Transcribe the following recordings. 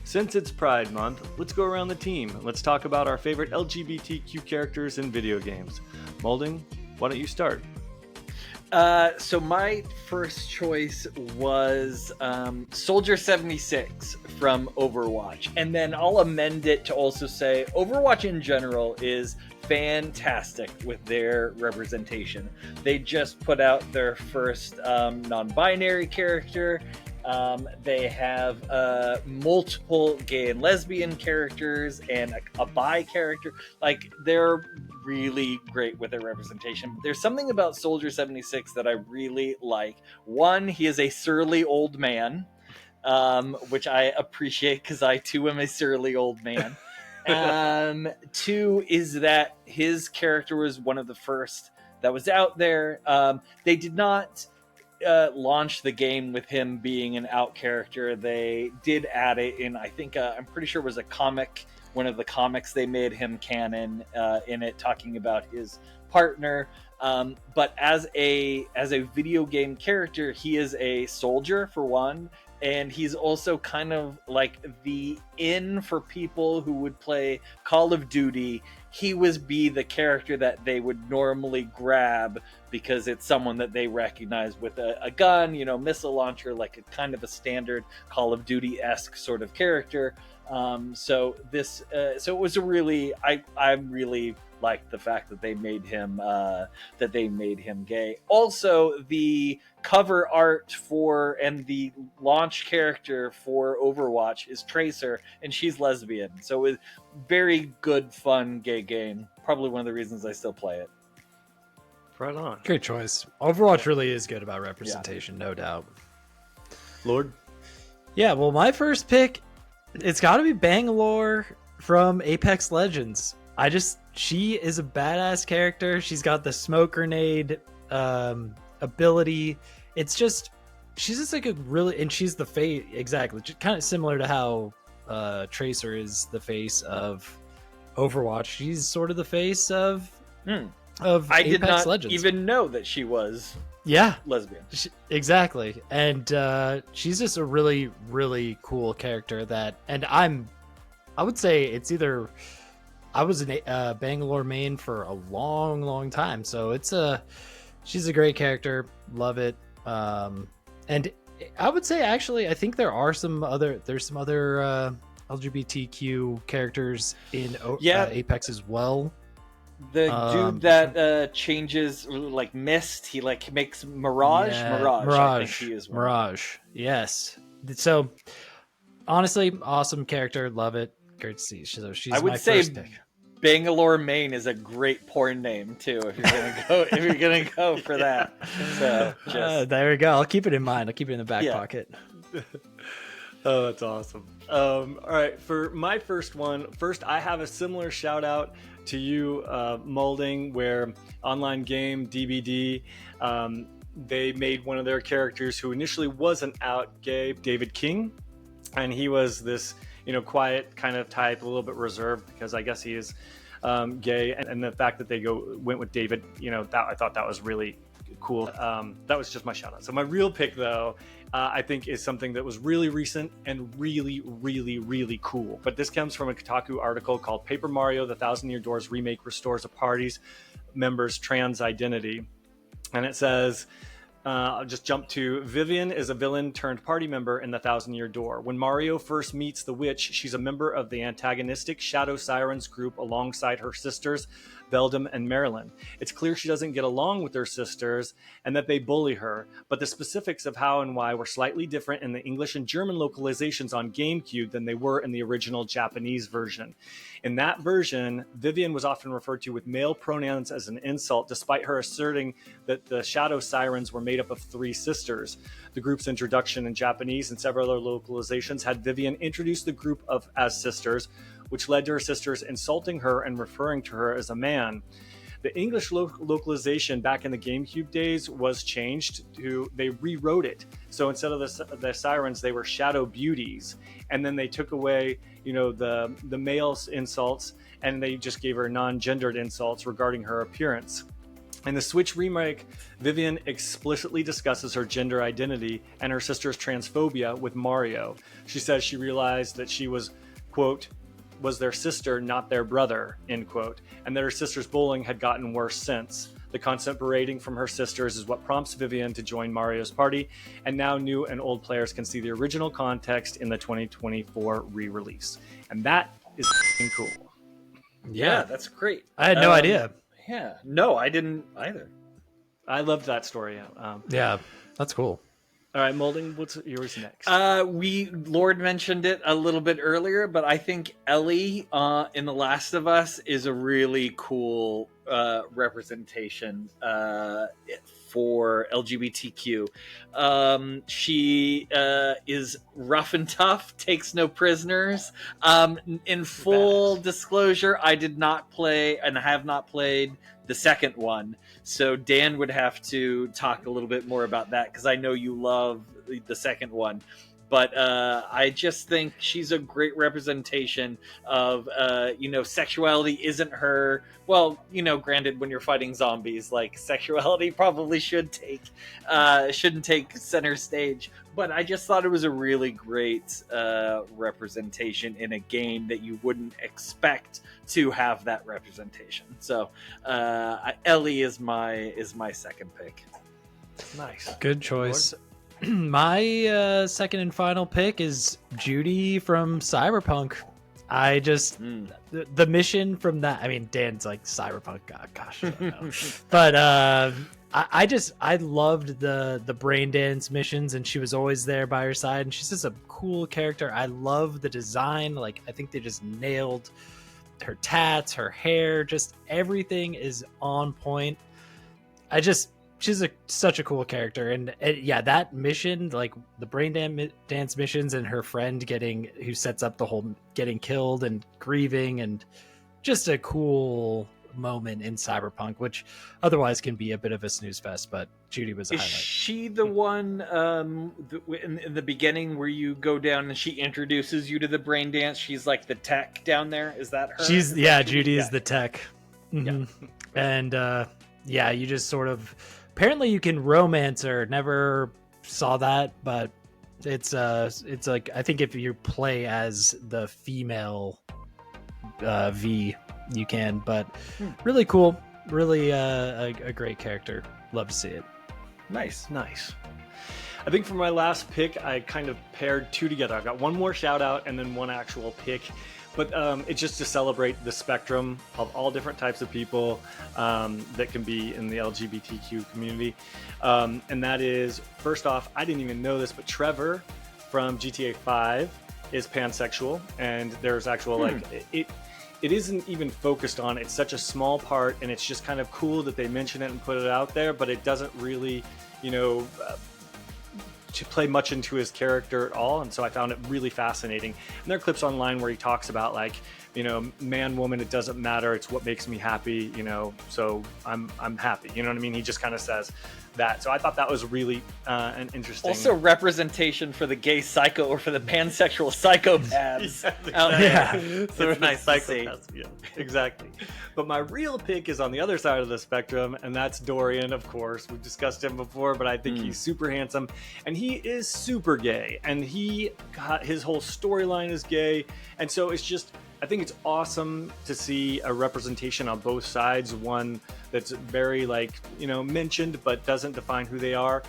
Since it's Pride Month, let's go around the team. Let's talk about our favorite LGBTQ characters in video games. Maulding, why don't you start? So my first choice was Soldier 76 from Overwatch. And then I'll amend it to also say Overwatch in general is fantastic with their representation. They just put out their first non-binary character. They have multiple gay and lesbian characters and a bi character. Like, they're really great with their representation. There's something about Soldier 76 that I really like. One, he is a surly old man, which I appreciate because I too am a surly old man. Two is that his character was one of the first that was out there. They did not launch the game with him being an out character. They did add it in, I think, I'm pretty sure it was a comic, one of the comics. They made him canon in it, talking about his partner. But as a video game character, he is a soldier for one, and he's also kind of like the in for people who would play Call of Duty. He would be the character that they would normally grab because it's someone that they recognize with a gun, missile launcher, like a kind of a standard Call of Duty-esque sort of character. So it was a really, I really liked the fact that they made him gay. Also, the cover art for and the launch character for Overwatch is Tracer, and she's lesbian. So it's very good, fun gay game. Probably one of the reasons I still play it. Right on. Great choice. Overwatch really is good about representation, no doubt. Lord? Yeah, well, my first pick, it's got to be Bangalore from Apex Legends. She is a badass character. She's got the smoke grenade ability. She's just like a really, and she's the face, exactly, kind of similar to how Tracer is the face of Overwatch. She's sort of the face of Apex I did not Legends. even know that she was lesbian. Exactly. And she's just a really, really cool character and I would say it's either, I was a Bangalore main for a long, long time. So she's a great character. Love it. And I would say, actually, I think there's some other LGBTQ characters in Apex as well. The dude that changes like mist, he like makes Mirage. I think he is Mirage. Yes. So honestly, awesome character. Love it. Great to see. So she's I would my say first pick. Bangalore Main is a great porn name too. If you're gonna go for that. So there we go. I'll keep it in mind. I'll keep it in the back pocket. Oh, that's awesome. All right, for my first I have a similar shout out to you, Maulding, where online game DBD, they made one of their characters who initially wasn't out gay, David King, and he was this quiet kind of type, a little bit reserved because I guess he is gay, and the fact that they went with David, that I thought that was really cool. That was just my shout out. So my real pick, though, I think is something that was really recent and really, really, really cool. But this comes from a Kotaku article called Paper Mario: The Thousand Year Doors Remake Restores a Party's Members' Trans Identity. And it says, I'll just jump to, Vivian is a villain turned party member in the Thousand Year Door. When Mario first meets the witch, she's a member of the antagonistic Shadow Sirens group alongside her sisters, Veldum and Marilyn. It's clear she doesn't get along with her sisters and that they bully her, but the specifics of how and why were slightly different in the English and German localizations on GameCube than they were in the original Japanese version. In that version, Vivian was often referred to with male pronouns as an insult, despite her asserting that the Shadow Sirens were made up of 3 sisters. The group's introduction in Japanese and several other localizations had Vivian introduce the group as sisters, which led to her sisters insulting her and referring to her as a man. The English localization back in the GameCube days was changed they rewrote it. So instead of the sirens, they were shadow beauties. And then they took away, the male insults, and they just gave her non-gendered insults regarding her appearance. In the Switch remake, Vivian explicitly discusses her gender identity and her sister's transphobia with Mario. She says she realized that she was, quote, was their sister, not their brother, end quote, and that her sister's bullying had gotten worse since. The constant berating from her sisters is what prompts Vivian to join Mario's party, and now new and old players can see the original context in the 2024 re-release. And that is cool. Yeah, that's great. I had no idea. Yeah, no, I didn't either. I loved that story. Yeah, that's cool. All right, Maulding, what's yours next? Lord mentioned it a little bit earlier, but I think Ellie in The Last of Us is a really cool representation for LGBTQ. She is rough and tough, takes no prisoners. In full disclosure, I did not play and have not played the second one, so Dan would have to talk a little bit more about that, because I know you love the second one. But I just think she's a great representation of, sexuality isn't her. Well, granted, when you're fighting zombies, like, sexuality probably shouldn't take center stage. But I just thought it was a really great representation in a game that you wouldn't expect to have that representation. So Ellie is my second pick. Nice. Good choice. My second and final pick is Judy from Cyberpunk. I just the mission from that. I mean, Dan's like Cyberpunk. Gosh, I don't know. But I loved the brain dance missions, and she was always there by her side. And she's just a cool character. I love the design. Like, I think they just nailed her tats, her hair, just everything is on point. She's such a cool character, and yeah, that mission, like the brain dance missions, and her friend who sets up the whole getting killed and grieving, and just a cool moment in Cyberpunk, which otherwise can be a bit of a snooze fest. But Judy was a highlight. Is she the one in the beginning where you go down and she introduces you to the brain dance? She's like the tech down there. Is that her? Judy is the tech. Mm-hmm. Yeah. And you just sort of. Apparently you can romance her. Never saw that, but it's like, I think if you play as the female V, you can. But really cool, really a great character. Love to see it. Nice. I think for my last pick, I kind of paired two together. I've got one more shout out and then one actual pick. But it's just to celebrate the spectrum of all different types of people that can be in the LGBTQ community. And that is, first off, I didn't even know this, but Trevor from GTA 5 is pansexual. And there's actual, it isn't even focused on. It's such a small part, and it's just kind of cool that they mention it and put it out there, but it doesn't really, to play much into his character at all. And so I found it really fascinating. And there are clips online where he talks about, like, man, woman, it doesn't matter. It's what makes me happy, so I'm happy. You know what I mean? He just kind of says that. So I thought that was really an interesting. Also representation for the gay psycho, or for the pansexual psychopaths. So it's nice to see. Yeah, exactly. But my real pick is on the other side of the spectrum, and that's Dorian, of course. We've discussed him before, but I think he's super handsome, and he is super gay, and his whole storyline is gay. And so it's just, I think it's awesome to see a representation on both sides, one that's very, mentioned but doesn't define who they are,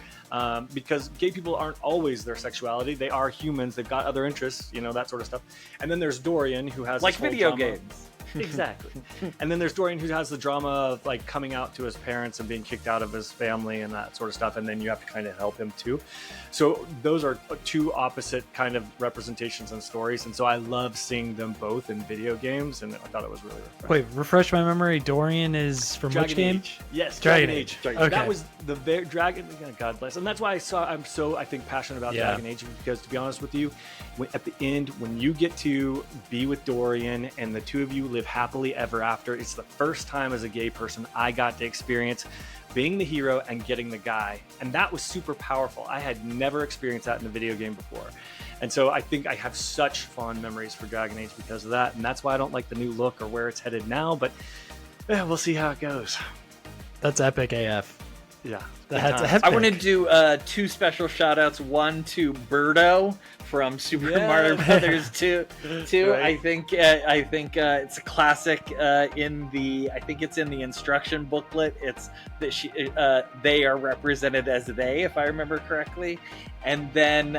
because gay people aren't always their sexuality. They are humans. They've got other interests, that sort of stuff. And then there's Dorian, who has like this whole video drama. games. Exactly. And then there's Dorian, who has the drama of, like, coming out to his parents and being kicked out of his family and that sort of stuff, and then you have to kind of help him too. So those are two opposite kind of representations and stories, and so I love seeing them both in video games, and I thought it was really refreshing. Wait, refresh my memory. Dorian is from Dragon which game? Age. Yes, Dragon Age. Okay. That was the Dragon. God bless, and that's why I'm so, I think, passionate about Dragon Age, because, to be honest with you, at the end, when you get to be with Dorian and the two of you live happily ever after, it's the first time as a gay person I got to experience being the hero and getting the guy, and that was super powerful. I had never experienced that in a video game before, and so I think I have such fond memories for Dragon Age because of that, and that's why I don't like the new look or where it's headed now, but we'll see how it goes. That's epic AF. Yeah. That's Big epic. I want to do 2 special shout outs. One to Birdo from Super Yeah. Mario Brothers 2. Right. I think it's a classic I think it's in the instruction booklet. It's that they are represented as they, if I remember correctly. And then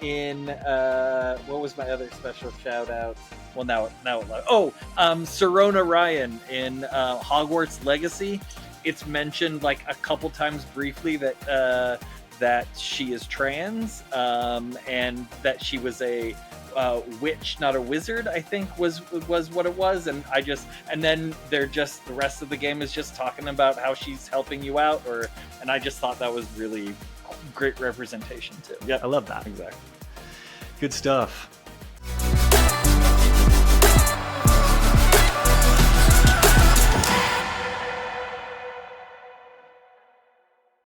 in what was my other special shout out? Well, now Serona Ryan in Hogwarts Legacy. It's mentioned like a couple times briefly that that she is trans, and that she was a witch, not a wizard, I think was what it was. And then they're just, the rest of the game is just talking about how she's helping you out, and I just thought that was really great representation too. Yeah, I love that. Exactly. Good stuff.